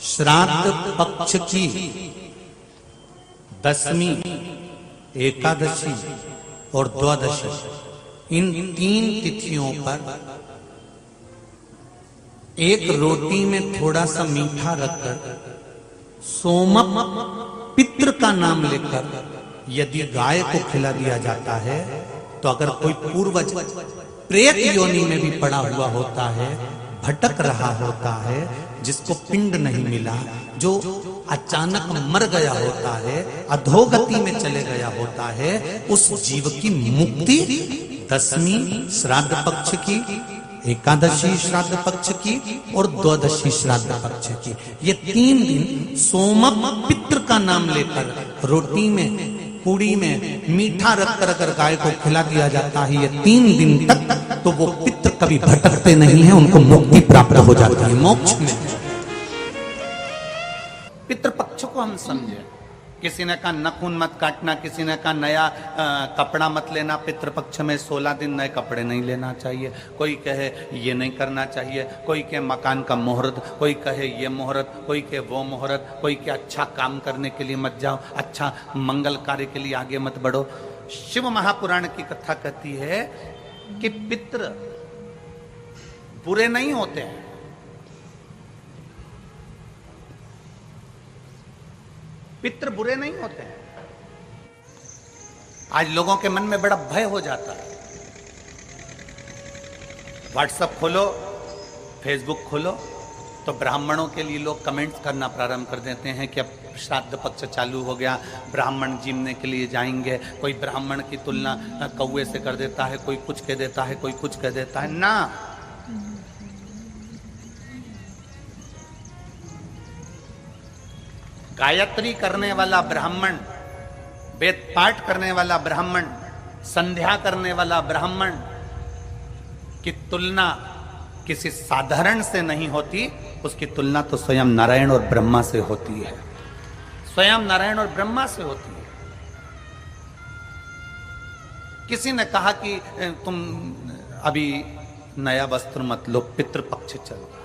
श्राद्ध पक्ष की दशमी, एकादशी और द्वादशी, इन 3 तिथियों पर एक रोटी में थोड़ा सा मीठा रखकर सोमक पितृ का नाम लेकर यदि गाय को खिला दिया जाता है तो अगर कोई पूर्वज प्रेत योनि में भी पड़ा हुआ होता है, भटक रहा होता है, जिसको पिंड नहीं मिला, जो अचानक मर गया होता है, अधोगति में चले गया होता है, उस जीव की मुक्ति दशमी श्राद्ध पक्ष की, एकादशी श्राद्ध पक्ष की और द्वादशी श्राद्ध पक्ष की, ये 3 दिन सोमक पितृ का नाम लेकर रोटी में, पूड़ी में मीठा रखकर अगर गाय को खिला दिया जाता है ये 3 दिन तक, तो वो पितृ कभी भटकते नहीं है, उनको मुक्ति प्राप्त हो जाती है, मोक्ष में। पितृपक्ष को हम समझे। किसी ने कहा नखून मत काटना, किसी ने कहा नया कपड़ा मत लेना, पितृपक्ष में 16 दिन नए कपड़े नहीं लेना चाहिए, कोई कहे ये नहीं करना चाहिए, कोई कहे मकान का मुहूर्त, कोई कहे ये मुहूर्त, कोई कहे वो मुहूर्त, कोई कहे अच्छा काम करने के लिए मत जाओ, अच्छा मंगल कार्य के लिए आगे मत बढ़ो। शिव महापुराण की कथा कहती है कि पितृ बुरे नहीं होते हैं, पितृ बुरे नहीं होते हैं। आज लोगों के मन में बड़ा भय हो जाता है। व्हाट्सएप खोलो, फेसबुक खोलो तो ब्राह्मणों के लिए लोग कमेंट्स करना प्रारंभ कर देते हैं कि अब श्राद्ध पक्ष चालू हो गया, ब्राह्मण जीमने के लिए जाएंगे। कोई ब्राह्मण की तुलना कौवे से कर देता है, कोई कुछ कह देता है, कोई कुछ कह देता है। ना, गायत्री करने वाला ब्राह्मण, वेद पाठ करने वाला ब्राह्मण, संध्या करने वाला ब्राह्मण की तुलना किसी साधारण से नहीं होती, उसकी तुलना तो स्वयं नारायण और ब्रह्मा से होती है, स्वयं नारायण और ब्रह्मा से होती है। किसी ने कहा कि तुम अभी नया वस्त्र मत लो, पितृपक्ष चल रहा,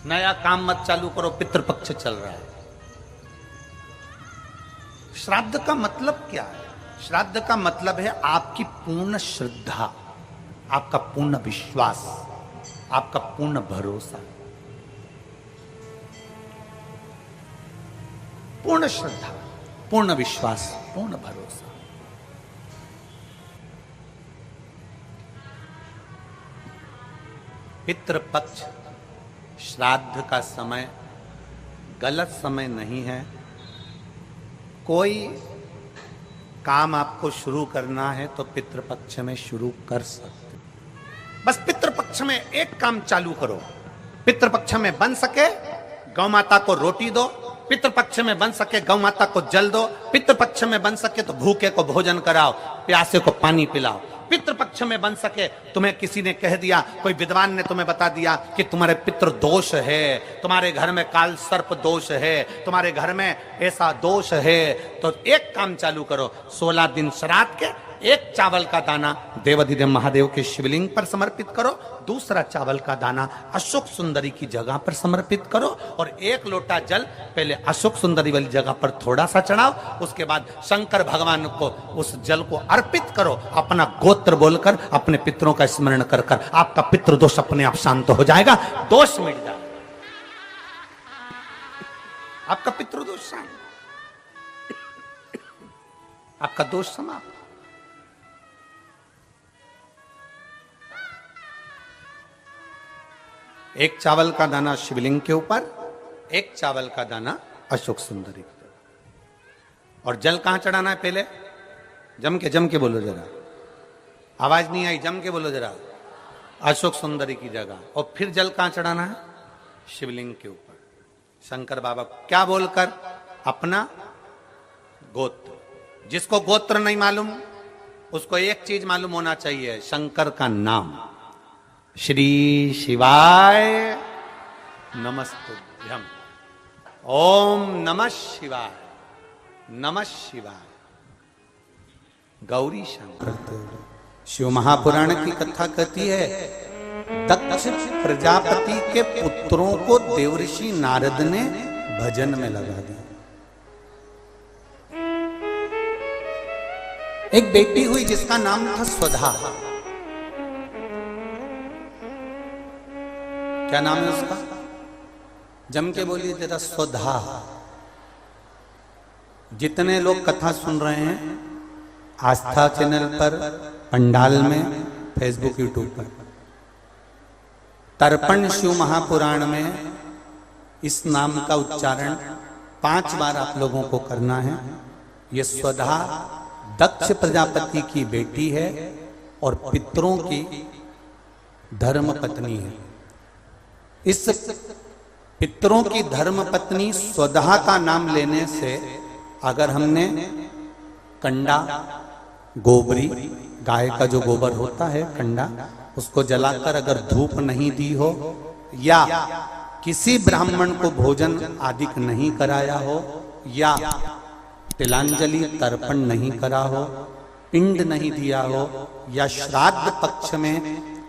नया काम मत चालू करो, पितृपक्ष चल रहा है। श्राद्ध का मतलब क्या है? श्राद्ध का मतलब है आपकी पूर्ण श्रद्धा, आपका पूर्ण विश्वास, आपका पूर्ण भरोसा, पूर्ण श्रद्धा, पूर्ण विश्वास, पूर्ण भरोसा। पितृपक्ष श्राद्ध का समय गलत समय नहीं है। कोई काम आपको शुरू करना है तो पितृपक्ष में शुरू कर सकते, बस पितृपक्ष में एक काम चालू करो। पितृपक्ष में बन सके गौ माता को रोटी दो, पितृपक्ष में बन सके गौ माता को जल दो, पितृपक्ष में बन सके तो भूखे को भोजन कराओ, प्यासे को पानी पिलाओ। पितृपक्ष में बन सके, तुम्हें किसी ने कह दिया, कोई विद्वान ने तुम्हें बता दिया कि तुम्हारे पितृ दोष है, तुम्हारे घर में काल सर्प दोष है, तुम्हारे घर में ऐसा दोष है, तो एक काम चालू करो, 16 दिन श्राद्ध के एक चावल का दाना देवाधिदेव महादेव के शिवलिंग पर समर्पित करो, दूसरा चावल का दाना अशोक सुंदरी की जगह पर समर्पित करो, और 1 लोटा जल पहले अशोक सुंदरी वाली जगह पर थोड़ा सा चढ़ाओ, उसके बाद शंकर भगवान को उस जल को अर्पित करो, अपना गोत्र बोलकर अपने पितरों का स्मरण कर कर आपका पितृदोष अपने आप शांत हो जाएगा, दोष मिट जाएगा, आपका पितृदोष शांत, आपका दोष समाप्त। एक चावल का दाना शिवलिंग के ऊपर, एक चावल का दाना अशोक सुंदरी की जगह। और जल कहां चढ़ाना है? पहले जम के बोलो जरा, आवाज नहीं आई, जम के बोलो जरा, अशोक सुंदरी की जगह। और फिर जल कहां चढ़ाना है? शिवलिंग के ऊपर, शंकर बाबा क्या बोलकर? अपना गोत्र। जिसको गोत्र नहीं मालूम उसको एक चीज मालूम होना चाहिए, शंकर का नाम, श्री शिवाय नमस्तुभ्यम, ओम नमः शिवाय, नमः शिवाय, गौरी शंकर। शिव महापुराण की कथा कहती है दक्ष प्रजापति के पुत्रों को देवऋषि नारद ने भजन में लगा दिया। एक बेटी हुई जिसका नाम था स्वधा। क्या नाम है उसका? जम के बोलिए जरा, स्वधा। जितने लोग कथा सुन रहे हैं आस्था चैनल पर, पंडाल में, फेसबुक, यूट्यूब पर, तर्पण शिव महापुराण में इस नाम का उच्चारण 5 बार आप लोगों को करना है। ये स्वधा दक्ष प्रजापति की बेटी है और पितरों की धर्म पत्नी है। इस पितरों की धर्म पत्नी स्वधा का नाम लेने से अगर हमने कंडा, गोबरी, गाय का जो गोबर होता है कंडा, उसको जलाकर अगर धूप नहीं दी हो या किसी ब्राह्मण को भोजन आदि नहीं कराया हो या तिलांजलि तर्पण नहीं करा हो, पिंड नहीं दिया हो या श्राद्ध पक्ष में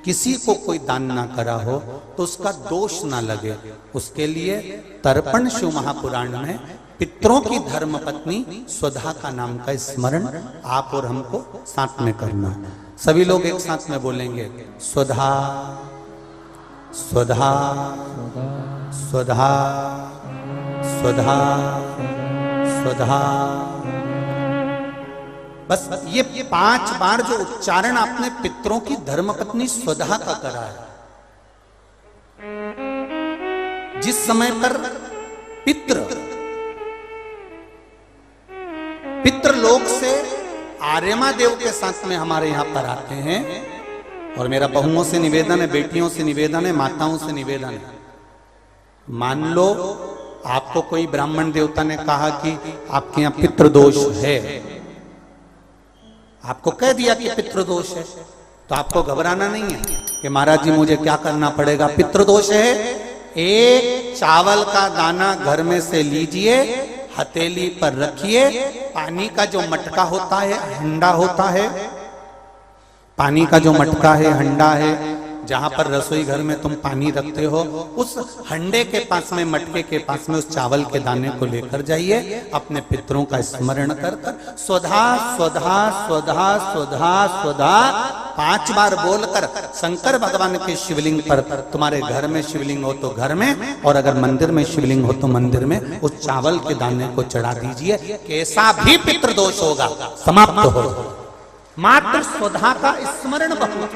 किसी को कोई दान ना करा हो तो उसका दोष ना लगे, उसके लिए तर्पण शिव महापुराण में पितरों की धर्म पत्नी स्वधा का नाम का स्मरण आप और हमको साथ में करना। सभी लोग एक साथ में बोलेंगे, स्वधा स्वधा स्वधा स्वधा स्वधा। बस ये 5 बार जो उच्चारण आपने पितरों की धर्मपत्नी स्वधा का करा है, जिस समय पर पितृलोक से आर्यमा देव के साथ में हमारे यहां पर आते हैं। और मेरा बहुओं से निवेदन है, बेटियों से निवेदन है, माताओं से निवेदन है, मान लो आपको कोई ब्राह्मण देवता ने कहा कि आपके यहां पितृदोष है, आपको कह दिया कि पितृदोष है, तो आपको घबराना नहीं है कि महाराज जी मुझे क्या करना पड़ेगा। पितृदोष है, एक चावल का दाना घर में से लीजिए, हथेली पर रखिए, पानी का जो मटका होता है, हंडा होता है, पानी का जो मटका है, हंडा है, जहां पर रसोई घर में तुम पानी रखते हो, उस हंडे के पास में, मटके के पास में उस चावल के दाने को लेकर जाइए, अपने पितरों का स्मरण कर कर स्वधा स्वधा स्वधा स्वधा स्वधा 5 बार बोलकर शंकर भगवान के शिवलिंग पर, तुम्हारे घर में शिवलिंग हो तो घर में, और अगर मंदिर में शिवलिंग हो तो मंदिर में, उस चावल के दाने को चढ़ा दीजिए। कैसा भी पितृदोष होगा समाप्त हो, मात्र स्वधा का स्मरण बहुत।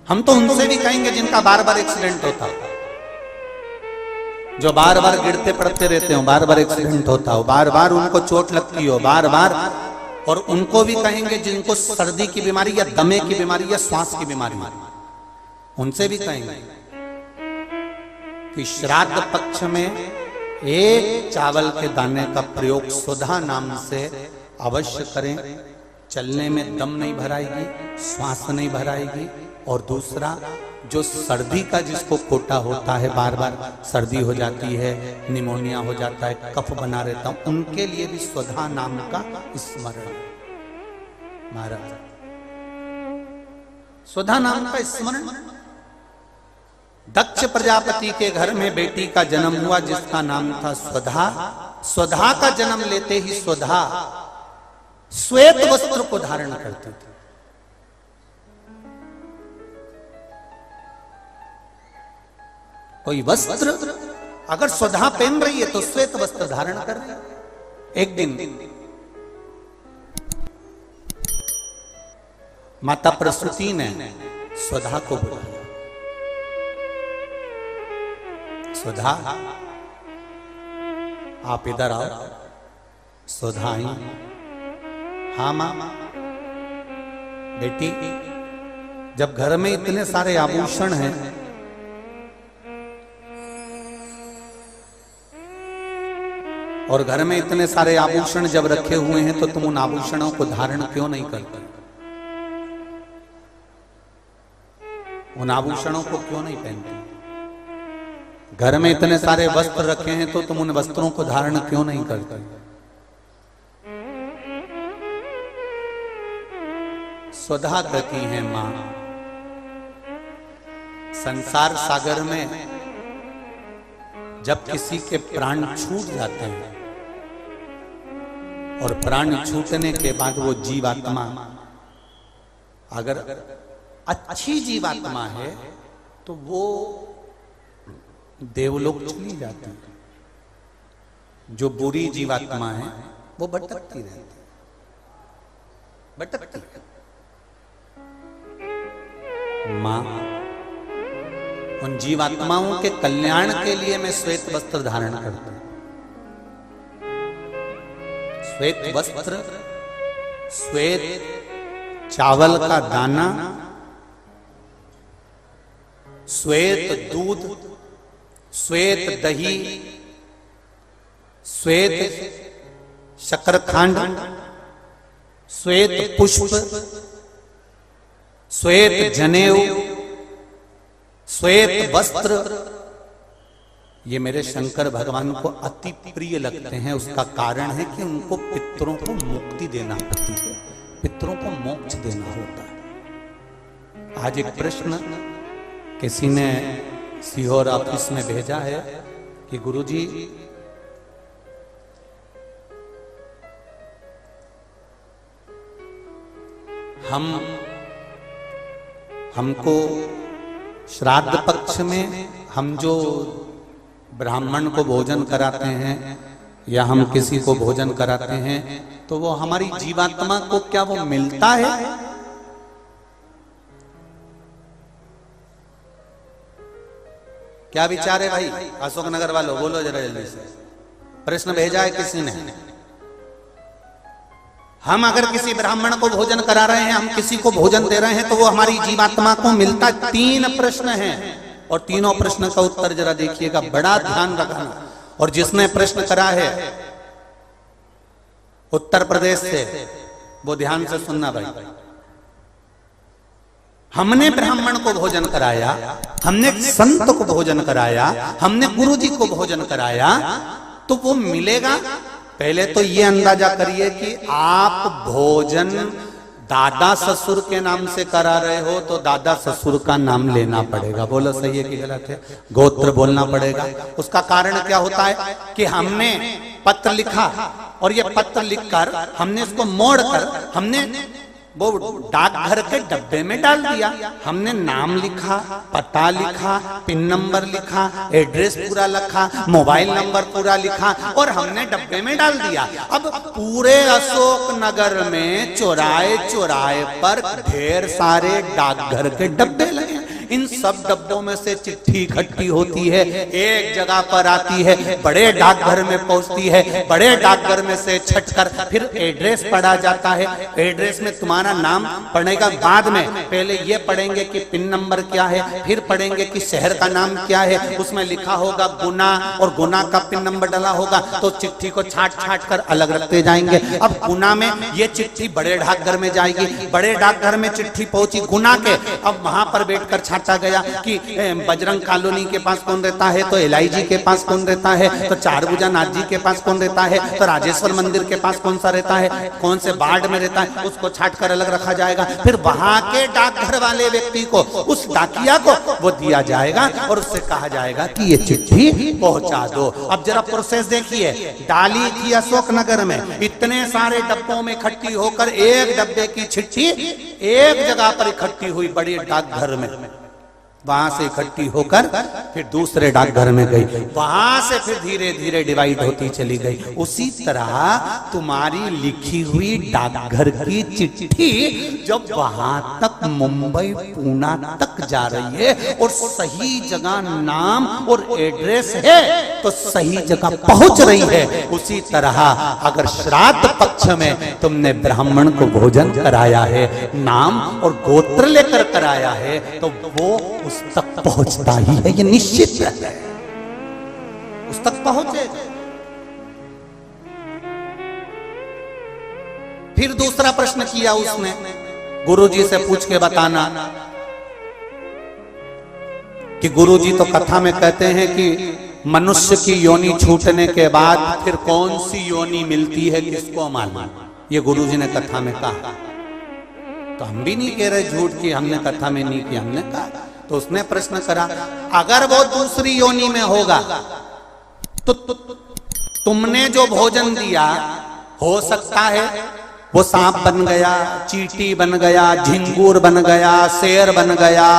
हम तो उनसे भी कहेंगे जिनका बार बार एक्सीडेंट होता हो, जो बार बार गिरते पड़ते रहते हो, बार बार एक्सीडेंट होता हो, बार बार उनको चोट लगती हो, बार बार, और उनको भी कहेंगे जिनको सर्दी की बीमारी या दमे की बीमारी या श्वास की बीमारी, उनसे भी कहेंगे कि श्राद्ध पक्ष में एक चावल के दाने का प्रयोग स्वधा नाम से अवश्य करें। चलने में दम नहीं भराएगी, श्वास नहीं भराएगी। और दूसरा, जो सर्दी का जिसको कोटा होता है, बार बार सर्दी हो जाती है, निमोनिया हो जाता है, कफ बना रहता हूं, उनके लिए भी स्वधा नाम का स्मरण। महाराज स्वधा नाम का स्मरण। दक्ष प्रजापति के घर में बेटी का जन्म हुआ जिसका नाम था स्वधा। स्वधा का जन्म लेते ही स्वधा श्वेत वस्त्र को धारण करती थी। कोई वस्त्र अगर स्वधा पहन रही है तो श्वेत वस्त्र धारण कर रही है। एक दिन माता प्रसूति ने स्वधा को बुलाया। स्वधा, आप इधर आओ। स्वधा आई। हाँ मां। बेटी, जब घर में इतने सारे आभूषण हैं, और घर में इतने सारे आभूषण जब रखे हुए हैं, तो तुम उन आभूषणों को धारण क्यों नहीं करते? उन आभूषणों को क्यों नहीं पहनते? घर में इतने सारे वस्त्र रखे हैं, तो तुम उन वस्त्रों को धारण क्यों नहीं करते? स्वधा कहती हैं मां। संसार सागर में जब किसी के प्राण छूट जाते हैं और प्राण छूटने के बाद वो जीवात्मा अगर अच्छी जीवात्मा है तो वो देवलोक चली जाती है, जो बुरी जीवात्मा है वो भटकती रहती है, भटकती है। मां उन जीवात्माओं के कल्याण के लिए मैं श्वेत वस्त्र धारण करता हूं। श्वेत वस्त्र, श्वेत चावल का दाना, श्वेत दूध, श्वेत दही, श्वेत शकरखंड, श्वेत पुष्प, श्वेत जनेऊ, श्वेत वस्त्र, ये मेरे शंकर भगवान को अति प्रिय लगते हैं। उसका कारण है कि उनको पितरों को मुक्ति देना पड़ती है, पितरों को मोक्ष देना होता है। आज एक प्रश्न किसी ने सीहोर ऑफिस में भेजा है कि गुरुजी हमको श्राद्ध पक्ष में हम जो ब्राह्मण को भोजन कराते हैं या हम किसी को भोजन कराते हैं तो वो हमारी जीवात्मा को क्या वो मिलता है? क्या विचार है भाई? अशोकनगर वालों बोलो जरा जल्दी से। प्रश्न भेजा है किसी ने। हम अगर किसी ब्राह्मण को भोजन करा रहे हैं, हम किसी को भोजन दे रहे हैं तो वो हमारी जीवात्मा को मिलता है। 3 प्रश्न हैं और तीनों प्रश्न का उत्तर जरा देखिएगा, बड़ा ध्यान रखना। और जिसने प्रश्न करा है उत्तर प्रदेश से, वो ध्यान से सुनना भाई। हमने ब्राह्मण को भोजन कराया, हमने संत को भोजन कराया, हमने गुरु जी को भोजन कराया, तो वो मिलेगा। पहले तो ये अंदाजा करिए कि आप भोजन दादा ससुर के नाम से करा रहे हो तो दादा ससुर का नाम लेना पड़ेगा। बोलो सही है कि गलत है? गोत्र बोलना पड़ेगा। उसका कारण क्या होता है कि हमने पत्र लिखा और ये पत्र लिखकर हमने इसको मोड़कर हमने वो डाकघर के डब्बे में डाल दिया। हमने नाम लिखा, पता लिखा, पिन नंबर लिखा, एड्रेस पूरा लिखा, मोबाइल नंबर पूरा लिखा और हमने डब्बे में डाल दिया। अब पूरे अशोक नगर में चौराहे चौराहे पर ढेर सारे डाकघर के डब्बे लगे। इन सब डब्बों में से चिट्ठी इकट्ठी होती है, एक जगह पर आती है, बड़े डाकघर में पहुंचती है, बड़े डाकघर में से छटकर फिर एड्रेस पढ़ा जाता है। एड्रेस में तुम्हारा नाम पढ़ने का बाद में पहले ये पढ़ेंगे कि पिन नंबर क्या है, फिर पढ़ेंगे कि शहर का नाम क्या है। उसमें लिखा होगा गुना और गुना का पिन नंबर डाला होगा तो चिट्ठी को छाट छाट कर अलग रखते जाएंगे। अब गुना में ये चिट्ठी बड़े डाकघर में जाएगी, बड़े डाकघर में चिट्ठी पहुंची गुना के। अब वहां पर बैठकर छाटा गया कि बजरंग कॉलोनी के पास कौन रहता है, तो एलआईजी के पास कौन रहता है, तो चारभुजा नाथ जी के पास कौन रहता है, तो राजेश्वर मंदिर के पास कौन सा रहता है, कौन से वार्ड में रहता है, उसको छाट कर अलग रखा जाएगा। फिर वहां के डाकघर वाले व्यक्ति को, उस डाकिया को वो दिया जाएगा और उससे कहा जाएगा कि ये चिट्ठी पहुंचा दो। अब जरा प्रोसेस देखिए, डाली थी अशोकनगर में, इतने सारे डब्बों में इकट्ठी होकर एक डब्बे की चिट्ठी एक जगह पर इकट्ठी हुई बड़ी डाकघर में। वहां से इकट्ठी होकर फिर दूसरे डाकघर में गई, वहां से फिर धीरे धीरे डिवाइड होती चली गई। उसी तरह तुम्हारी लिखी हुई डाकघर की चिट्ठी जब वहां तक मुंबई पूना तक जा रही है और सही जगह नाम और एड्रेस है तो सही जगह पहुंच रही है। उसी तरह अगर श्राद्ध पक्ष में तुमने ब्राह्मण को भोजन कराया है, नाम और गोत्र लेकर कराया है, तो वो उस तक पहुंचता ही है, ये निश्चित है, उस तक पहुंचे। फिर दूसरा प्रश्न किया उसने, गुरुजी से पूछ के बताना कि गुरुजी तो कथा में कहते हैं कि मनुष्य की योनि छूटने के बाद फिर कौन सी योनि मिलती है किसको मालूम। ये गुरुजी ने कथा में कहा। तो हम भी नहीं कह रहे झूठ कि हमने कथा में नहीं किया, हमने कहा। तो उसने प्रश्न करा, अगर वो दूसरी योनि में होगा तो तुमने जो भोजन दिया, हो सकता है वो सांप बन गया, चींटी बन गया, झिंगूर बन गया, शेर बन गया,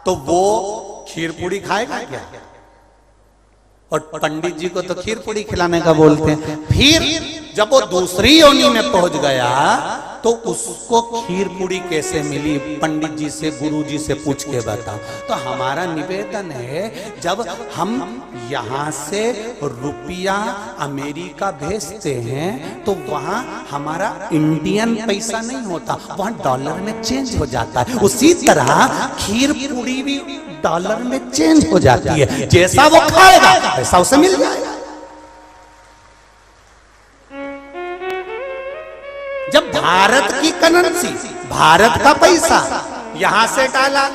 तो वो खीर पूड़ी खाएगा क्या? और पंडित जी को तो खीर पूड़ी खिलाने का बोलते हैं। फिर जब वो दूसरी योनि में पहुंच गया तो उसको खीर पूड़ी कैसे मिली? पंडित जी से, गुरु जी से पूछ के बताओ। तो हमारा निवेदन है, जब हम यहां से रुपया अमेरिका भेजते हैं तो वहां हमारा इंडियन पैसा नहीं होता, वहां डॉलर में चेंज हो जाता है। उसी तरह खीर पूड़ी भी डॉलर में चेंज हो जाती है, जैसा वो खाएगा वैसा उसे मिल जाएगा। जब भारत की करेंसी, भारत का पैसा यहां से डाला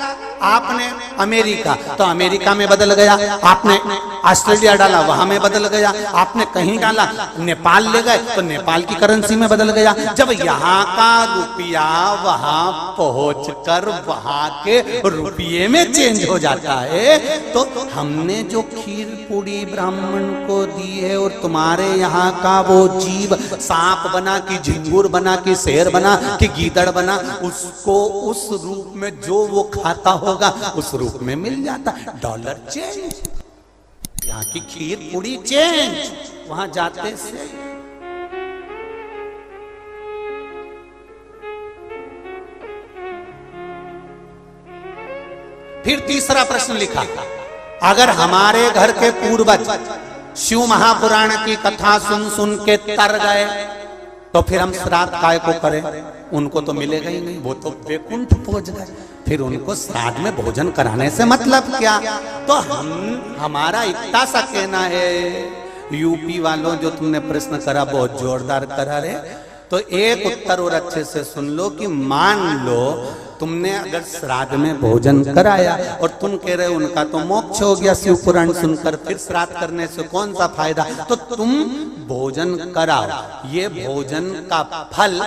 आपने अमेरिका, तो अमेरिका में बदल गया, आपने ऑस्ट्रेलिया डाला वहां में बदल गया, आपने कहीं डाला नेपाल ले गए तो नेपाल की करेंसी में बदल गया। जब यहाँ का रुपया वहां पहुंचकर वहां के रुपये में चेंज हो जाता है, तो हमने जो खीर पूड़ी ब्राह्मण को दी है और तुम्हारे यहाँ का वो जीव सांप बना कि झिंगुर बना कि शेर बना कि गीदड़ बना, उसको उस रूप में जो वो खाता होगा उस रूप में मिल जाता। डॉलर चेंज, यहाँ की खीर पूड़ी चेंज, वहां जाते से। फिर तीसरा प्रश्न लिखा, अगर हमारे घर के पूर्वज शिव महापुराण की कथा सुन सुन के तर गए तो फिर हम श्राद्ध काय को करें? उनको तो मिलेगा ही नहीं, वो तो वैकुंठ पहुंच गए, फिर उनको श्राद्ध में भोजन कराने से मतलब क्या? तो हमारा इतना सा कहना है, यूपी वालों जो तुमने प्रश्न करा बहुत जोरदार करा रे, तो एक उत्तर और अच्छे से सुन लो कि मान लो तुमने अगर श्राद्ध में भोजन कराया और तुम कह रहे हो उनका तो मोक्ष हो गया शिव पुराण सुनकर, फिर श्राद्ध करने से कौन सा फायदा? तो तुम भोजन कराओ, ये भोजन का फल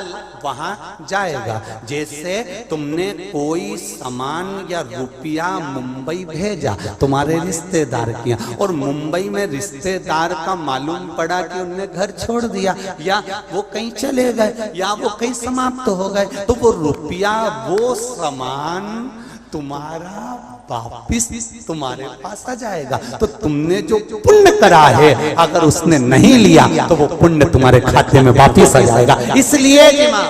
वहां जाएगा। जैसे तुमने कोई सामान या रुपया मुंबई भेजा तुम्हारे रिश्तेदार किया, और मुंबई में रिश्तेदार का मालूम पड़ा कि उनने घर छोड़ दिया या वो कहीं चले गए या वो कहीं समाप्त हो गए, तो वो रुपया, वो सामान तुम्हारा वापिस तुम्हारे पास आ जाएगा। तो तुमने जो पुण्य करा है अगर उसने नहीं लिया तो वो पुण्य तुम्हारे खाते में वापिस आ जाएगा। इसलिए कि मां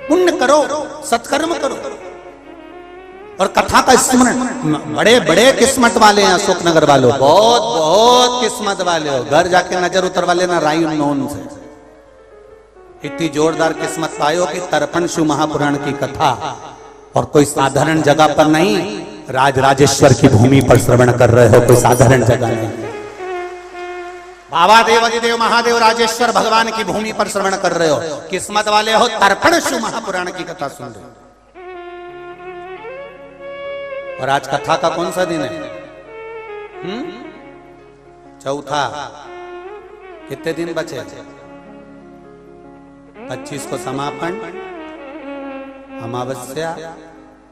पुण्य करो, सत्कर्म करो। और कथा का स्मरण, बड़े बड़े किस्मत वाले हैं अशोकनगर वालों, बहुत बहुत किस्मत वाले हो, घर जाके नजर उतरवा लेना राई नोन से। इतनी जोरदार किस्मत पायो कि तर्पण शिव महापुराण की कथा, और कोई साधारण जगह पर नहीं, राजराजेश्वर की भूमि पर श्रवण कर रहे हो, कोई साधारण जगह नहीं। बाबा देव अधिदेव महादेव राजेश्वर भगवान की भूमि पर श्रवण कर रहे हो, किस्मत वाले हो, तर्पण शिव महापुराण की कथा सुन रहे हो। और आज कथा का कौन सा दिन है? चौथा। कितने दिन बचे? 25 को समापन, अमावस्या,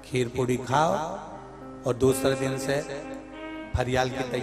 खीर पूड़ी खाओ और दूसरे दिन से फरियाल की तैयारी।